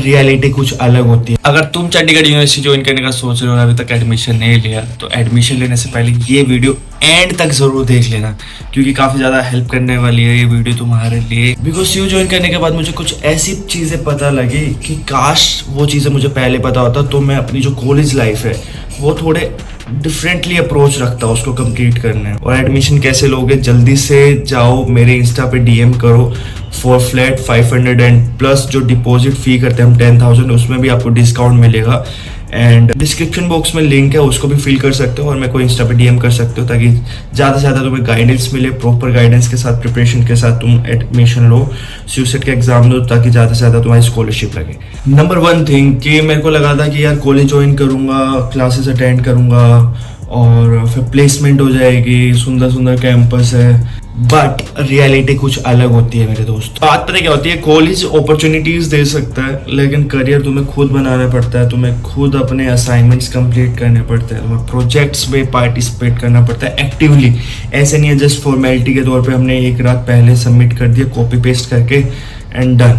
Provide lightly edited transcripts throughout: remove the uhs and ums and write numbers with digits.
Reality कुछ अलग होती है। अगर तुम चंडीगढ़ यूनिवर्सिटी ज्वाइन करने का सोच रहे हो और अभी तक एडमिशन नहीं लिया तो एडमिशन लेने से पहले ये वीडियो एंड तक जरूर देख लेना, क्योंकि काफ़ी ज़्यादा हेल्प करने वाली है ये वीडियो तुम्हारे लिए। बिकॉज सीयू ज्वाइन करने के बाद मुझे कुछ ऐसी चीज़ें पता लगी कि काश वो चीज़ें मुझे पहले पता होता तो मैं अपनी जो कॉलेज लाइफ है वो थोड़े डिफरेंटली अप्रोच रखता उसको कंप्लीट करने। और एडमिशन कैसे लोगे, जल्दी से जाओ मेरे इंस्टा पे डीएम करो फॉर फ्लैट 500 एंड प्लस जो डिपॉजिट फी करते हैं हम 10,000, उसमें भी आपको डिस्काउंट मिलेगा। एंड डिस्क्रिप्शन बॉक्स में लिंक है, उसको भी फिल कर सकते हो और मेरे को इंस्टा पे डीएम कर सकते हो ताकि ज़्यादा से ज़्यादा तुम्हें गाइडेंस मिले। प्रॉपर गाइडेंस के साथ प्रिपरेशन के साथ तुम एडमिशन लो, सीयूसेट का एग्जाम दो ताकि ज़्यादा से ज़्यादा तुम्हारी स्कॉलरशिप लगे। नंबर 1 थिंग कि मेरे को लगा था कि यार कॉलेज ज्वाइन करूँगा, क्लासेस अटेंड करूँगा और फिर प्लेसमेंट हो जाएगी, सुंदर सुंदर कैंपस है। बट रियलिटी कुछ अलग होती है मेरे दोस्त। बात पता क्या होती है, कॉलेज अपॉर्चुनिटीज दे सकता है लेकिन करियर तुम्हें खुद बनाना पड़ता है, तुम्हें खुद अपने असाइनमेंट्स कंप्लीट करने पड़ते हैं, तुम्हें प्रोजेक्ट्स में पार्टिसिपेट करना पड़ता है एक्टिवली। ऐसे नहीं है जस्ट फॉर्मेलिटी के तौर पे हमने एक रात पहले सबमिट कर दिया कॉपी पेस्ट करके एंड डन।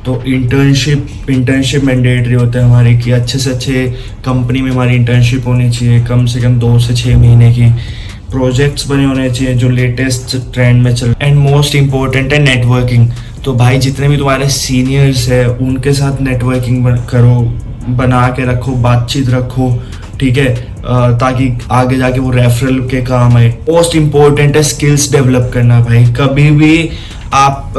तो इंटर्नशिप मैंडेटरी होता है हमारी कि अच्छे से अच्छे कंपनी में हमारी इंटर्नशिप होनी चाहिए, कम से कम 2 से 6 महीने की। प्रोजेक्ट्स बने होने चाहिए जो लेटेस्ट ट्रेंड में चल। एंड मोस्ट इम्पोर्टेंट है नेटवर्किंग। तो भाई जितने भी तुम्हारे सीनियर्स है उनके साथ नेटवर्किंग करो, बना के रखो, बातचीत रखो, ठीक है, ताकि आगे जाके वो रेफरल के काम आए। मोस्ट इम्पोर्टेंट है स्किल्स डेवलप करना। भाई कभी भी आप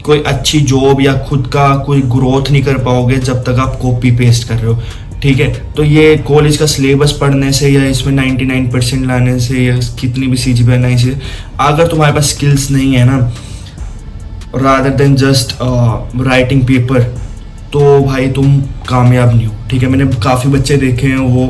कोई अच्छी जॉब या खुद का कोई ग्रोथ नहीं कर पाओगे जब तक आप कॉपी पेस्ट कर रहे हो, ठीक है। तो ये कॉलेज का सिलेबस पढ़ने से या इसमें 99% लाने से या कितनी भी CGPA आने से, अगर तुम्हारे पास स्किल्स नहीं है ना, rather than just writing paper, तो भाई तुम कामयाब नहीं हो, ठीक है। मैंने काफ़ी बच्चे देखे हैं वो,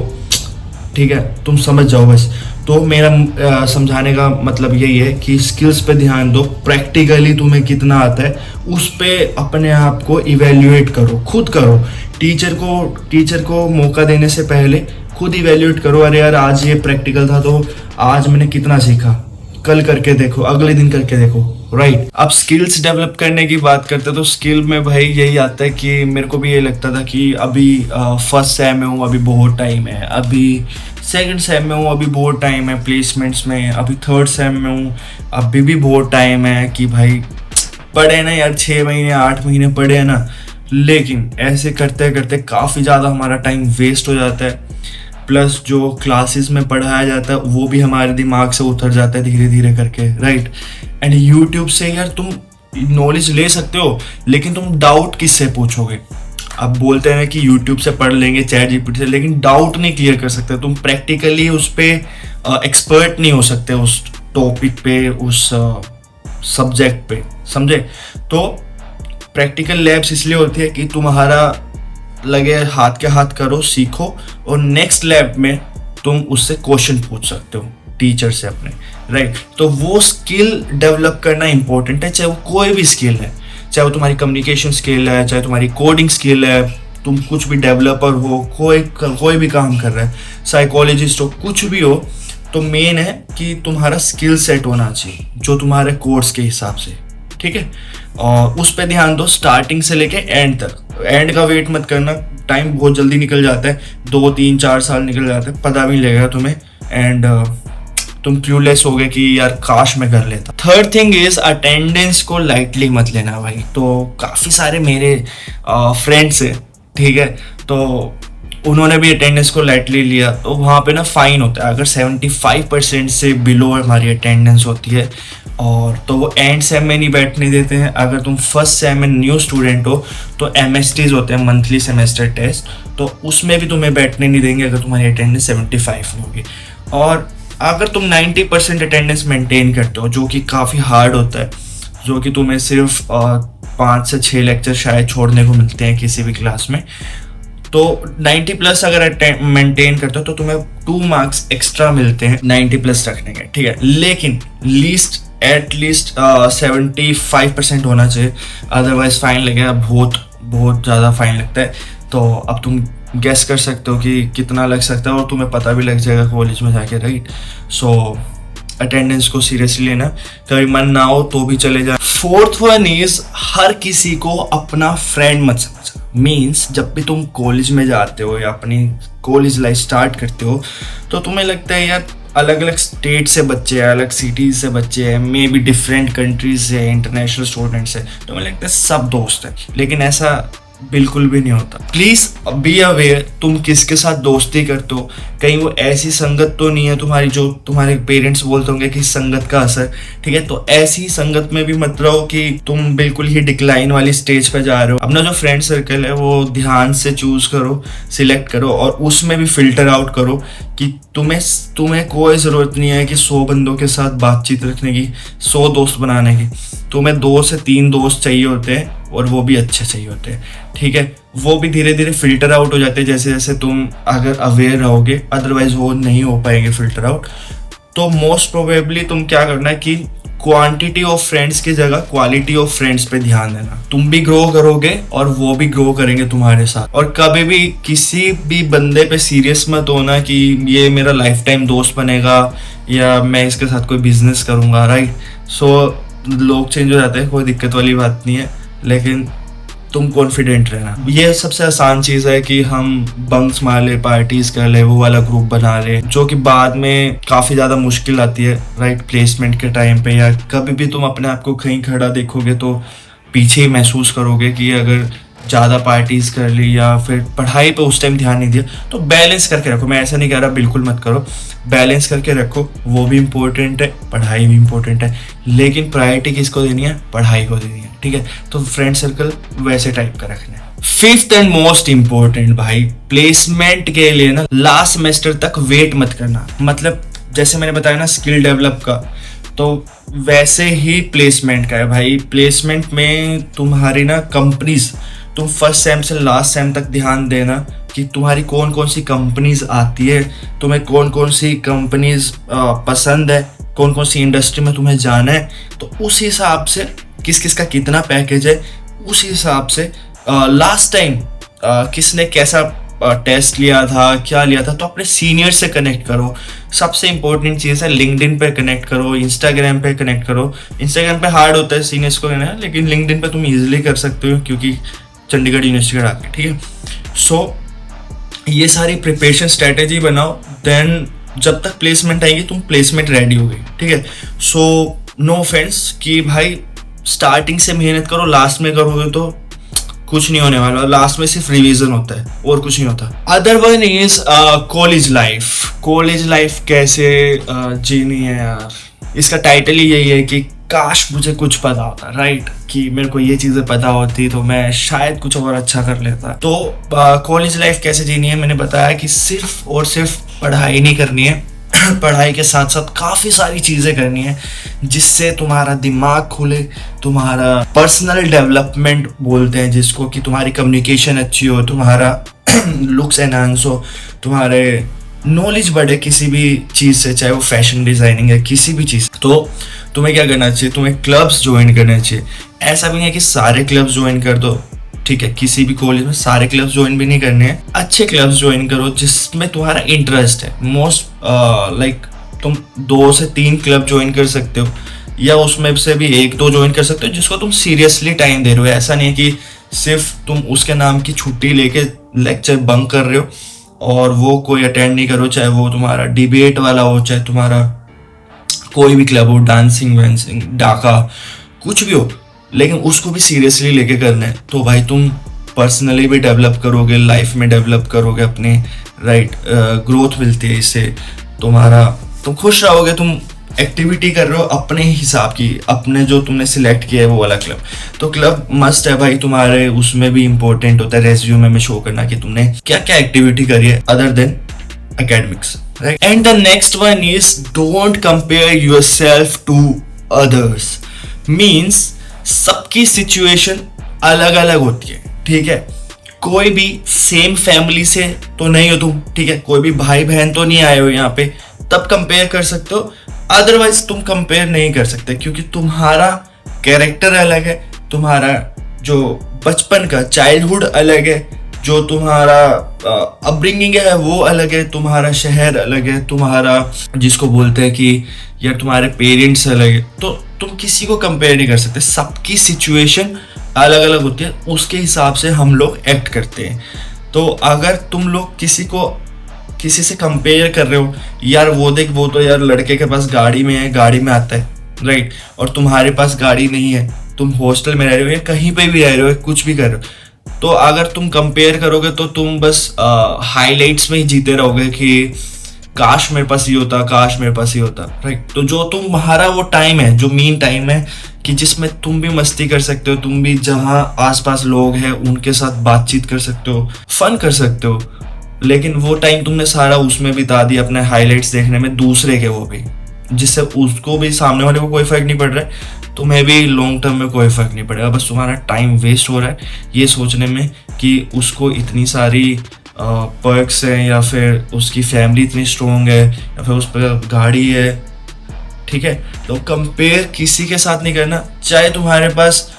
ठीक है, तुम समझ जाओ बस। तो मेरा समझाने का मतलब यही है कि स्किल्स पे ध्यान दो, प्रैक्टिकली तुम्हें कितना आता है उस पे अपने आप को इवेल्युएट करो, खुद करो। टीचर को मौका देने से पहले खुद इवेल्युएट करो, अरे यार आज ये प्रैक्टिकल था तो आज मैंने कितना सीखा, कल करके देखो, अगले दिन करके देखो, राइट। अब स्किल्स डेवलप करने की बात करते हैं तो स्किल में भाई यही आता है कि मेरे को भी ये लगता था कि अभी फर्स्ट सेम में हूँ, अभी बहुत टाइम है, अभी सेकंड सेम में हूँ, अभी बहुत टाइम है प्लेसमेंट्स में, अभी थर्ड सेम में हूँ, अभी भी बहुत टाइम है कि भाई पढ़े ना यार, 6 महीने 8 महीने पढ़े हैं ना। लेकिन ऐसे करते करते काफ़ी ज़्यादा हमारा टाइम वेस्ट हो जाता है, प्लस जो क्लासेस में पढ़ाया जाता है वो भी हमारे दिमाग से उतर जाता है धीरे धीरे करके, राइट। एंड यूट्यूब से यार तुम नॉलेज ले सकते हो लेकिन तुम डाउट किससे पूछोगे। अब बोलते हैं कि यूट्यूब से पढ़ लेंगे, चैट जीपीटी से, लेकिन डाउट नहीं क्लियर कर सकते तुम, प्रैक्टिकली उस पर एक्सपर्ट नहीं हो सकते, उस टॉपिक पे, उस सब्जेक्ट पे, समझे। तो प्रैक्टिकल लैब्स इसलिए होती है कि तुम्हारा लगे हाथ के हाथ करो, सीखो और नेक्स्ट लैब में तुम उससे क्वेश्चन पूछ सकते हो टीचर से अपने, राइट। तो वो स्किल डेवलप करना इंपॉर्टेंट है, चाहे वो कोई भी स्किल है, चाहे वो तुम्हारी कम्युनिकेशन स्किल है, चाहे तुम्हारी कोडिंग स्किल है, तुम कुछ भी डेवलपर हो, कोई भी काम कर रहा है, साइकोलॉजिस्ट हो, कुछ भी हो, तो मेन है कि तुम्हारा स्किल सेट होना चाहिए जो तुम्हारे कोर्स के हिसाब से, ठीक है। और उस पर ध्यान दो स्टार्टिंग से लेके एंड तक। एंड का वेट मत करना, टाइम बहुत जल्दी निकल जाता है, 2 3 4 साल निकल जाते हैं, पता भी नहीं लगेगा तुम्हें एंड तुम क्यूलेस हो गए कि यार काश मैं कर लेता। थर्ड थिंग इज अटेंडेंस को लाइटली मत लेना भाई। तो काफ़ी सारे मेरे फ्रेंड्स है, ठीक है, तो उन्होंने भी अटेंडेंस को लाइटली लिया, तो वहाँ पे ना फाइन होता है अगर 75% से बिलो हमारी अटेंडेंस होती है, और तो वो एंड सेम में नहीं बैठने देते हैं। अगर तुम फर्स्ट सेम में न्यू स्टूडेंट हो तो MSTs होते हैं, मंथली सेमेस्टर टेस्ट, तो उसमें भी तुम्हें बैठने नहीं देंगे अगर तुम्हारी अटेंडेंस 75 नहीं होगी। और अगर तुम 90% अटेंडेंस मेंटेन करते हो, जो कि काफ़ी हार्ड होता है, जो कि तुम्हें सिर्फ 5 से 6 लेक्चर शायद छोड़ने को मिलते हैं किसी भी क्लास में, तो 90+ अगर मेंटेन करते हो तो तुम्हें 2 मार्क्स एक्स्ट्रा मिलते हैं 90+ रखने के, ठीक है। लेकिन एटलीस्ट 75% होना चाहिए, अदरवाइज फाइन लगेगा, बहुत ज़्यादा फाइन लगता है। तो अब तुम गेस कर सकते हो कि कितना लग सकता है और तुम्हें पता भी लग जाएगा कॉलेज में जाके, राइट। सो अटेंडेंस को सीरियसली लेना, कभी मन ना हो तो भी चले जाए। 4th वन इज हर किसी को अपना फ्रेंड मत समझना। मीन्स जब भी तुम कॉलेज में जाते हो या अपनी कॉलेज लाइफ स्टार्ट करते हो तो तुम्हें लगता है यार अलग अलग स्टेट से बच्चे हैं, अलग सिटीज़ से बच्चे हैं, मे बी डिफरेंट कंट्रीज से, इंटरनेशनल स्टूडेंट्स हैं, तो मुझे लगता है सब दोस्त हैं, लेकिन ऐसा बिल्कुल भी नहीं होता। प्लीज़ बी अवेयर तुम किसके साथ दोस्ती करते हो, कहीं वो ऐसी संगत तो नहीं है तुम्हारी जो तुम्हारे पेरेंट्स बोलते होंगे कि संगत का असर, ठीक है, तो ऐसी संगत में भी मत रहो कि तुम बिल्कुल ही डिक्लाइन वाली स्टेज पे जा रहे हो। अपना जो फ्रेंड सर्कल है वो ध्यान से चूज करो, सिलेक्ट करो और उसमें भी फिल्टर आउट करो कि तुम्हें कोई ज़रूरत नहीं है कि 100 बंदों के साथ बातचीत रखने की, 100 दोस्त बनाने की। तुम्हें 2 से 3 दोस्त चाहिए होते हैं और वो भी अच्छे चाहिए होते हैं, ठीक है। वो भी धीरे धीरे फिल्टर आउट हो जाते हैं जैसे जैसे तुम अगर अवेयर रहोगे, अदरवाइज वो नहीं हो पाएंगे फिल्टर आउट। तो मोस्ट प्रोबेबली तुम क्या करना है कि क्वांटिटी ऑफ फ्रेंड्स की जगह क्वालिटी ऑफ फ्रेंड्स पे ध्यान देना। तुम भी ग्रो करोगे और वो भी ग्रो करेंगे तुम्हारे साथ। और कभी भी किसी भी बंदे पे सीरियस मत होना कि ये मेरा लाइफ टाइम दोस्त बनेगा या मैं इसके साथ कोई बिजनेस करूँगा, राइट। सो लोग चेंज हो जाते हैं, कोई दिक्कत वाली बात नहीं है, लेकिन तुम कॉन्फिडेंट रहना। ये सबसे आसान चीज़ है कि हम बंक्स मार ले, पार्टीज कर ले, वो वाला ग्रुप बना ले, जो कि बाद में काफ़ी ज़्यादा मुश्किल आती है, राइट, प्लेसमेंट के टाइम पे। या कभी भी तुम अपने आप को कहीं खड़ा देखोगे तो पीछे ही महसूस करोगे कि अगर ज़्यादा पार्टीज कर ली या फिर पढ़ाई पे उस टाइम ध्यान नहीं दिया। तो बैलेंस करके रखो, मैं ऐसा नहीं कह रहा बिल्कुल मत करो, बैलेंस करके रखो, वो भी इम्पोर्टेंट है, पढ़ाई भी इम्पोर्टेंट है, लेकिन प्रायोरिटी किसको देनी है, पढ़ाई को देनी है, ठीक है। तो फ्रेंड सर्कल वैसे टाइप का रखना है। 5th एंड मोस्ट इम्पोर्टेंट भाई, प्लेसमेंट के लिए ना लास्ट सेमेस्टर तक वेट मत करना। मतलब जैसे मैंने बताया ना स्किल डेवलप का, तो वैसे ही प्लेसमेंट का है भाई। प्लेसमेंट में तुम्हारी ना कंपनीज, तुम फर्स्ट सेम से लास्ट सेम तक ध्यान देना कि तुम्हारी कौन कौन सी कंपनीज आती है, तुम्हें कौन कौन सी कंपनीज पसंद है, कौन कौन सी इंडस्ट्री में तुम्हें जाना है। तो उस हिसाब से किस किस का कितना पैकेज है, उस हिसाब से लास्ट टाइम किसने कैसा टेस्ट लिया था, क्या लिया था, तो अपने सीनियर से कनेक्ट करो। सबसे इंपॉर्टेंट चीज़ है लिंक्डइन पे कनेक्ट करो, इंस्टाग्राम पे कनेक्ट करो। इंस्टाग्राम पे हार्ड होता है सीनियर्स को लेना, लेकिन लिंक्डइन पे तुम इजीली कर सकते हो क्योंकि चंडीगढ़ यूनिवर्सिटी का डाक है, ठीक है। सो ये सारी प्रिपरेशन स्ट्रेटेजी बनाओ, देन जब तक प्लेसमेंट आएगी तुम प्लेसमेंट रेडी हो गई, ठीक है। सो नो ऑफेंस कि भाई स्टार्टिंग से मेहनत करो, लास्ट में करोगे तो कुछ नहीं होने वाला, लास्ट में सिर्फ रिवीजन होता है और कुछ नहीं होता। Other one is college life. College life कैसे जीनी है यार, इसका टाइटल ही यही है कि काश मुझे कुछ पता होता, राइट, कि मेरे को ये चीज़ें पता होती तो मैं शायद कुछ और अच्छा कर लेता। तो कॉलेज लाइफ कैसे जीनी है, मैंने बताया कि सिर्फ और सिर्फ पढ़ाई नहीं करनी है, पढ़ाई के साथ साथ काफ़ी सारी चीज़ें करनी है जिससे तुम्हारा दिमाग खुले, तुम्हारा पर्सनल डेवलपमेंट बोलते हैं जिसको, कि तुम्हारी कम्युनिकेशन अच्छी हो, तुम्हारा लुक्स एनहांस हो, तुम्हारे नॉलेज बढ़े किसी भी चीज़ से, चाहे वो फैशन डिज़ाइनिंग है, किसी भी चीज़। तो तुम्हें क्या करना चाहिए, तुम्हें क्लब्स ज्वाइन करने चाहिए। ऐसा भी नहीं है कि सारे क्लब्स ज्वाइन कर दो, ठीक है, किसी भी कॉलेज में सारे क्लब्स ज्वाइन भी नहीं करने हैं। अच्छे क्लब्स ज्वाइन करो जिसमें तुम्हारा इंटरेस्ट है। मोस्ट लाइक तुम 2 से 3 क्लब ज्वाइन कर सकते हो, या उसमें से भी 1-2 ज्वाइन कर सकते हो जिसको तुम सीरियसली टाइम दे रहे हो। ऐसा नहीं है कि सिर्फ तुम उसके नाम की छुट्टी लेके लेक्चर बंक कर रहे हो और वो कोई अटेंड नहीं करो, चाहे वो तुम्हारा डिबेट वाला हो, चाहे तुम्हारा कोई भी क्लब हो, डांसिंग वैंसिंग, डाका, कुछ भी हो, लेकिन उसको भी सीरियसली लेके करना है। तो भाई तुम पर्सनली भी डेवलप करोगे, लाइफ में डेवलप करोगे अपने, राइट, ग्रोथ मिलती है इससे, तुम खुश रहोगे, तुम एक्टिविटी कर रहे हो अपने हिसाब की, अपने जो तुमने सिलेक्ट किया है वो वाला क्लब। तो क्लब मस्ट है भाई तुम्हारे, उसमें भी इंपॉर्टेंट होता है रेज्यूमे में शो करना कि तुमने क्या क्या एक्टिविटी करी है other than academics, right? And the next one is don't compare yourself to others. Means सबकी सिचुएशन अलग अलग होती है, ठीक है। कोई भी सेम फैमिली से तो नहीं हो तुम, ठीक है, कोई भी भाई बहन तो नहीं आए हो यहाँ पे, तब कंपेयर कर सकते हो, अदरवाइज तुम कंपेयर नहीं कर सकते क्योंकि तुम्हारा कैरेक्टर अलग है, तुम्हारा जो बचपन का चाइल्डहुड अलग है, जो तुम्हारा अपब्रिंगिंग है वो अलग है, तुम्हारा शहर अलग है, तुम्हारा जिसको बोलते हैं कि यार तुम्हारे पेरेंट्स अलग है। तो तुम किसी को कंपेयर नहीं कर सकते, सबकी सिचुएशन अलग अलग होती है, उसके हिसाब से हम लोग एक्ट करते हैं। तो अगर तुम लोग किसी से कंपेयर कर रहे हो, यार वो देख वो तो यार लड़के के पास गाड़ी में है, गाड़ी में आता है, राइट, और तुम्हारे पास गाड़ी नहीं है, तुम हॉस्टल में रह रहे हो या कहीं पे भी रह रहे हो, कुछ भी कर रहे हो, तो अगर तुम कंपेयर करोगे तो तुम बस हाईलाइट्स में ही जीते रहोगे कि काश मेरे पास ये होता, काश मेरे पास ये होता, राइट। तो जो तुम्हारा वो टाइम है, जो मेन टाइम है कि जिसमें तुम भी मस्ती कर सकते हो, तुम भी जहाँ आसपास लोग हैं उनके साथ बातचीत कर सकते हो, फन कर सकते हो, लेकिन वो टाइम तुमने सारा उसमें बिता दिया अपने हाईलाइट्स देखने में, दूसरे के वो भी, जिससे उसको भी, सामने वाले को कोई फर्क नहीं पड़ रहा है, तुम्हें भी लॉन्ग टर्म में कोई फर्क नहीं पड़ेगा, बस तुम्हारा टाइम वेस्ट हो रहा है ये सोचने में कि उसको इतनी सारी पर्क्स हैं, या फिर उसकी फैमिली इतनी स्ट्रॉन्ग है, या फिर उस पर गाड़ी है, ठीक है। तो कंपेयर किसी के साथ नहीं करना, चाहे तुम्हारे पास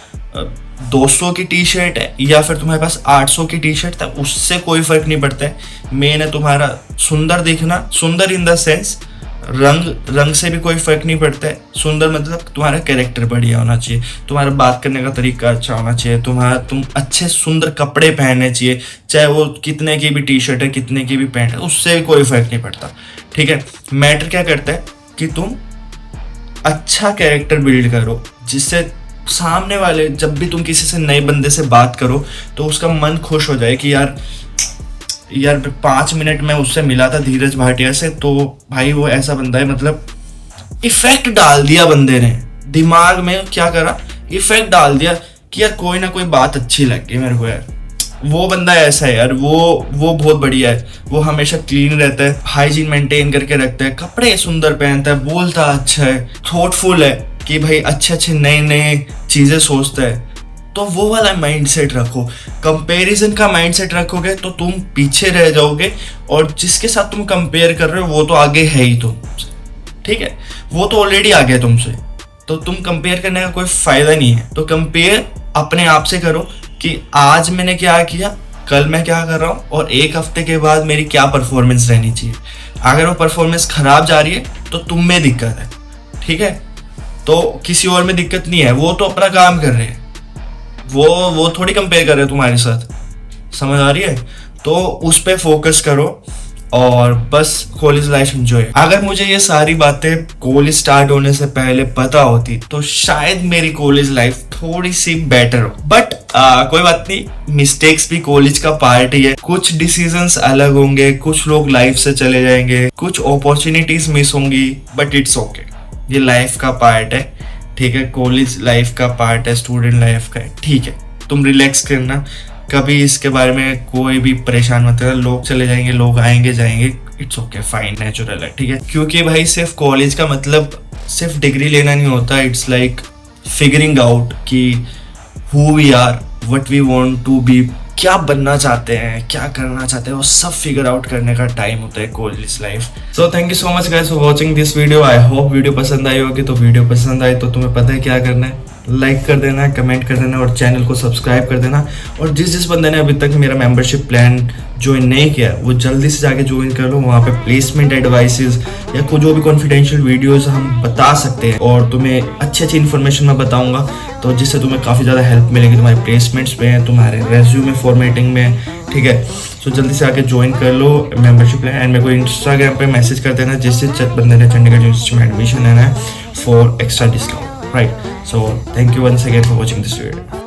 200 की टी शर्ट है या फिर तुम्हारे पास 800 की टी शर्ट है, उससे कोई फर्क नहीं पड़ता है। मेन है तुम्हारा सुंदर दिखना, सुंदर इन द सेंस रंग से भी कोई फर्क नहीं पड़ता है। सुंदर मतलब तुम्हारा कैरेक्टर बढ़िया होना चाहिए, तुम्हारा बात करने का तरीका अच्छा होना चाहिए, तुम अच्छे सुंदर कपड़े पहनने चाहिए, चाहे वो कितने की भी टी शर्ट है, कितने की भी पैंट है, उससे भी कोई फर्क नहीं पड़ता, ठीक है। मैटर क्या करता है कि तुम अच्छा कैरेक्टर बिल्ड करो, जिससे सामने वाले, जब भी तुम किसी से नए बंदे से बात करो तो उसका मन खुश हो जाए कि यार 5 मिनट में उससे मिला था धीरज भाटिया से, तो भाई वो ऐसा बंदा है, मतलब इफेक्ट डाल दिया बंदे ने दिमाग में, क्या करा, इफेक्ट डाल दिया कि यार कोई ना कोई बात अच्छी लग गई मेरे को, यार वो बंदा ऐसा है यार, वो बहुत बढ़िया है, वो हमेशा क्लीन रहता है, हाइजीन मेंटेन करके रखता है, कपड़े सुंदर पहनता है, बोलता अच्छा है, थॉटफुल है कि भाई अच्छे नए चीजें सोचता है। तो वो वाला माइंडसेट रखो। कंपैरिजन का माइंडसेट रखोगे तो तुम पीछे रह जाओगे, और जिसके साथ तुम कंपेयर कर रहे हो वो तो आगे है ही तुमसे, ठीक है, वो तो ऑलरेडी आ गया तुमसे, तो तुम कंपेयर करने का कोई फायदा नहीं है। तो कंपेयर अपने आप से करो कि आज मैंने क्या किया, कल मैं क्या कर रहा हूँ, और एक हफ्ते के बाद मेरी क्या परफॉर्मेंस रहनी चाहिए। अगर वो परफॉर्मेंस खराब जा रही है तो तुम में दिक्कत है, ठीक है, तो किसी और में दिक्कत नहीं है, वो तो अपना काम कर रहे हैं, वो थोड़ी कंपेयर कर रहे हैं तुम्हारे साथ, समझ आ रही है। तो उस पे फोकस करो और बस कॉलेज लाइफ एंजॉय। अगर मुझे ये सारी बातें कॉलेज स्टार्ट होने से पहले पता होती तो शायद मेरी कॉलेज लाइफ थोड़ी सी बेटर हो, बट कोई बात नहीं, मिस्टेक्स भी कॉलेज का पार्ट ही है। कुछ डिसीजंस अलग होंगे, कुछ लोग लाइफ से चले जाएंगे, कुछ अपॉर्चुनिटीज मिस होंगी, बट इट्स ओके, ये लाइफ का पार्ट है, ठीक है, कॉलेज लाइफ का पार्ट है, स्टूडेंट लाइफ का है, ठीक है। तुम रिलैक्स करना, कभी इसके बारे में कोई भी परेशान मत करना, लोग चले जाएंगे, लोग आएंगे जाएंगे, इट्स ओके, फाइन, नेचुरल है, ठीक है। क्योंकि भाई सिर्फ कॉलेज का मतलब सिर्फ डिग्री लेना नहीं होता, इट्स लाइक फिगरिंग आउट कि who we are, what we want to be, क्या बनना चाहते हैं, क्या करना चाहते हैं, वो सब फिगर आउट करने का टाइम होता है college life. So thank you so much guys for watching this video. I hope video पसंद आई होगी। तो वीडियो पसंद आई तो तुम्हें पता है क्या करना है, लाइक कर देना, कमेंट कर देना और चैनल को सब्सक्राइब कर देना। और जिस बंदे ने अभी तक मेरा मेंबरशिप प्लान ज्वाइन नहीं किया वो जल्दी से जाके ज्वाइन कर लो। वहाँ पे प्लेसमेंट एडवाइसेस या कुछ जो भी कॉन्फिडेंशियल वीडियोस हम बता सकते हैं और तुम्हें अच्छी इन्फॉर्मेशन मैं बताऊंगा, तो जिससे तुम्हें काफ़ी ज़्यादा हेल्प मिलेगी तुम्हारे प्लेसमेंट्स में, तुम्हारे रेज्यूमे फॉर्मेटिंग में, ठीक है। सो जल्दी से आके ज्वाइन कर लो मेंबरशिप प्लान। एंड मेरे को इंस्टाग्राम पे मैसेज कर देना जिससे बंदे ने चंडीगढ़ यूनिवर्सिटी में एडमिशन लेना है for extra discount, right. So thank you once again for watching this video.